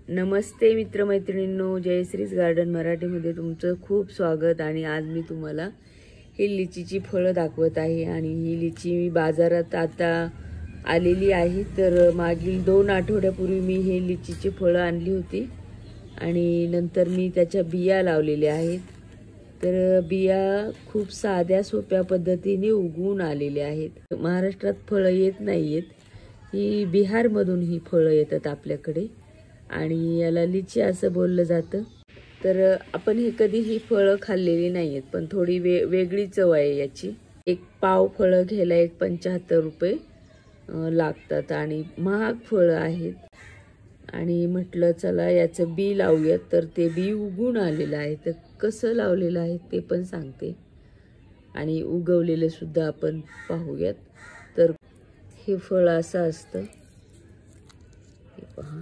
नमस्ते मित्रमैत्रिणींनो, जयश्रीज garden मराठीमध्ये तुमचं खूप स्वागत। आणि आज मी तुम्हाला ही लिचीची फळं दाखवत आहे। आणि ही लिची मी बाजारात आता आलेली आहे। तर मागील 2 आठवड्यापूर्वी मी ही लिचीची फळं आणली होती आणि नंतर मी त्याच्या बिया लावलेल्या आहेत। तर बिया खूप साध्या सोप्या पद्धतीने उगवून आलेल्या आहेत। महाराष्ट्रात फळं येत नाहीयेत, ही बिहारमधून ही फळं येतात आपल्याकडे आणि याला लिची असं बोललं जातं। तर आपण हे कधी ही फळं खाल्लेली नाहीयेत, पण थोडी वेगळी चव आहे याची। एक पाव फळं घ्यायला 75 रुपये लागतात आणि महाग फळं आहेत। आणि म्हटलं चला याचं बी लावूयात, तर ते बी उगवून आलेलं आहे। तर कसं लावलेलं आहे ते पण सांगते आणि उगवलेले सुद्धा आपण पाहूयात। तर हे फळ असं असतं, हे पहा,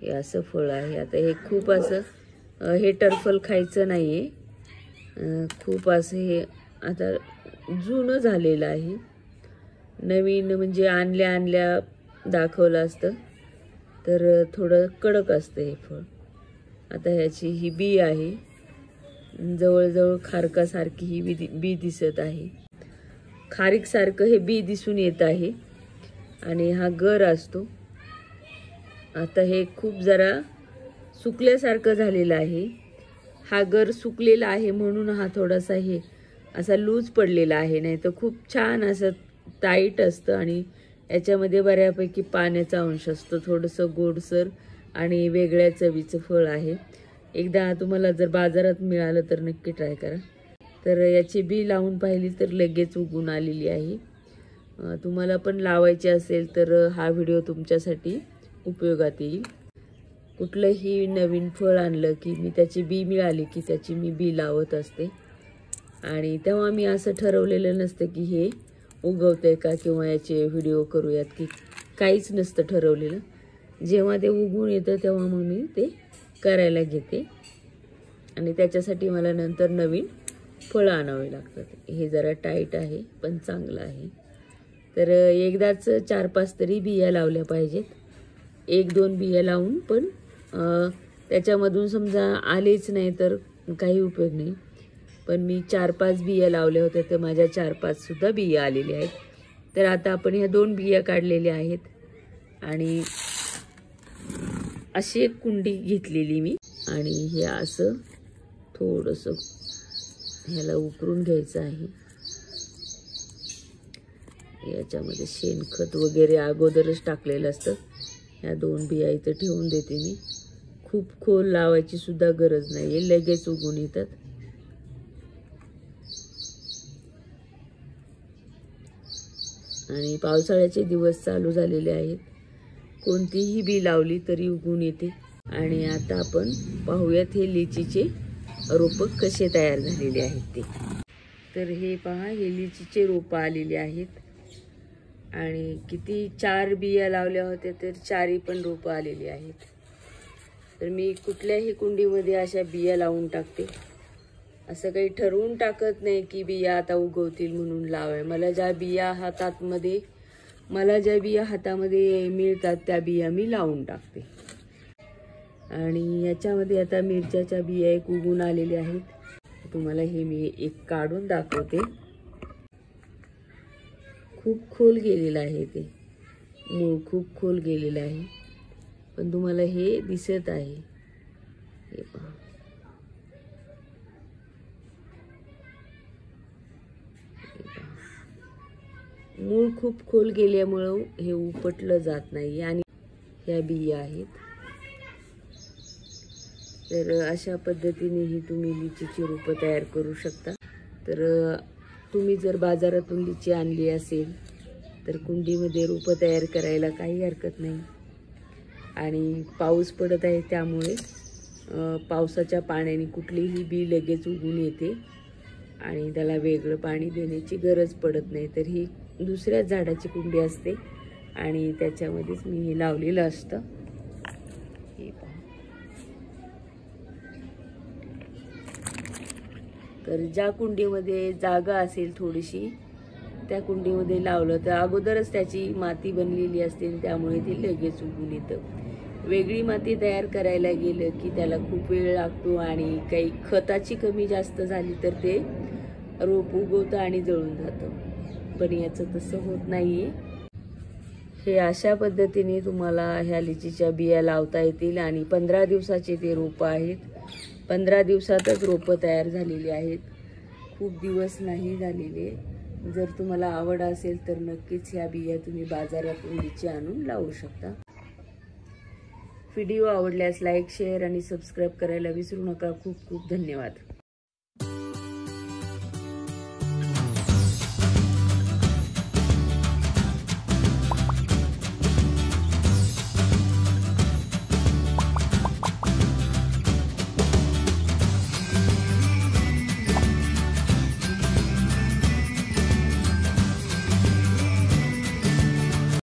हे असं फळ आहे। आता हे खूप असं हे टरफल खायचं नाहीये, खूप असं हे आता जुनं झालेलं आहे। नवीन म्हणजे आणल्या दाखवलं असतं तर थोडं कडक असतं हे फळ। आता ह्याची ही बी आहे, जवळजवळ खारकासारखी ही बी दिसत आहे। खारीक सारखं हे बी दिसून येत आहे आणि हा गर असतो। आता हे खूप जरा सुकल्यासारखं झालेलं आहे। हा गर सुकलेला आहे म्हणून हा थोडासा हे असा लूज पडलेला आहे, नाही तर खूप छान असं टाईट असतं आणि याच्यामध्ये बऱ्यापैकी पाण्याचा अंश असतो। थोडंसं गोडसर आणि वेगळ्या चवीचं फळ आहे। एकदा तुम्हाला जर बाजारात मिळालं तर नक्की ट्राय करा। तर याची बी लावून पाहिली तर लगेच उगून आलेली आहे। तुम्हाला पण लावायचे असेल तर हा व्हिडिओ तुमच्यासाठी उपयोगात येईल। कुठलंही नवीन फळ आणलं की मी त्याची बी मिळाली की त्याची मी बी लावत असते। आणि तेव्हा मी असं ठरवलेलं नसतं की हे उगवतंय का किंवा याचे व्हिडिओ करूयात, की काहीच नसतं ठरवलेलं। जेव्हा ते उगवून येतं तेव्हा मग मी ते करायला घेते आणि त्याच्यासाठी मला नंतर नवीन फळं आणावे लागतात। हे जरा टाईट आहे पण चांगलं आहे। तर एकदाच 4-5 तरी बिया लावल्या पाहिजेत। 1-2 बिया लावून पण त्याच्यामधून समजा आलेच नाही तर काही उपयोग नाही। पण मी 4-5 बिया लावल्या होत्या तर माझ्या 4-5 सुद्धा बिया आलेल्या आहेत। तर आता आपण ह्या 2 बिया काढलेल्या आहेत आणि अशी एक कुंडी घेतलेली मी आणि हे असं थोडंसं ह्याला उकरून घ्यायचं आहे। याच्यामध्ये शेणखत वगैरे अगोदरच टाकलेलं असतं। ह्या 2 बिया इथं ठेवून देते मी। खूप खोल लावायची सुद्धा गरज नाहीये, लगेच उगवून येतात। आणि पावसाळ्याचे दिवस चालू झालेले आहेत, कोणतीही बी लावली तरी उगवून येते। आणि आता आपण पाहूयात हे लिचीचे रोपं कसे तयार झालेले आहेत ते। तर हे पहा, हे लिचीचे रोपं आलेले आहेत आणि किती 4 बिया लावल्या होत्या तर 4ही पण रोपं आलेली आहेत। तर मी कुठल्याही कुंडीमध्ये अशा बिया लावून टाकते, असं काही ठरवून टाकत नाही की बिया आता उगवतील म्हणून लावाय। मला ज्या बिया हातामध्ये मिळतात त्या बिया मी लावून टाकते। आणि याच्यामध्ये आता मिरच्याच्या बिया एक उगवून आलेल्या आहेत। तुम्हाला हे मी एक काढून दाखवते। खूप खोल गेलेलं आहे, ते मूळ खूप खोल गेलेलं आहे, पण तुम्हाला हे दिसत आहे, हे पहा। मूळ खूप खोल गेल्यामुळं हे उपटलं जात नाही आणि ह्या बिया आहेत। तर अशा पद्धतीनेही तुम्ही लिचीची रोपं तयार करू शकता। तर तुम्ही जर बाजारातून लिची आणली असेल तर कुंडीमध्ये रोपं तयार करायला काही हरकत नाही। आणि पाऊस पडत आहे त्यामुळे पावसाच्या पाण्याने कुठलीही बी लगेच उगवून येते आणि त्याला वेगळं पाणी देण्याची गरज पडत नाही। तर ही दुसऱ्या झाडाची कुंडी असते आणि त्याच्यामध्येच मी हे लावलेलं असतं। हे पहा, तर ज्या कुंडीमध्ये जागा असेल थोडीशी त्या कुंडीमध्ये लावलं तर अगोदरच त्याची माती बनलेली असते, त्यामुळे ते लगेच उगून येतं। वेगळी माती तयार करायला गेलं की त्याला खूप वेळ लागतो आणि काही खताची कमी जास्त झाली तर ते रोप उगवतं आणि जळून जातं, पण याचं तसं होत नाहीये। हे अशा पद्धतीने तुम्हाला ह्या लिचीच्या बिया लावता येतील आणि 15 दिवसाचे ते रोपं आहेत। 15 दिवसातच रोपं तयार झालेली आहेत, खूप दिवस नाही झालेले। जर तुम्हाला आवड असेल तर नक्कीच ह्या बिया तुम्ही बाजारातून लिची आणून लावू शकता। व्हिडिओ आवडल्यास लाईक, शेअर आणि सबस्क्राईब करायला विसरू नका। खूप खूप धन्यवाद।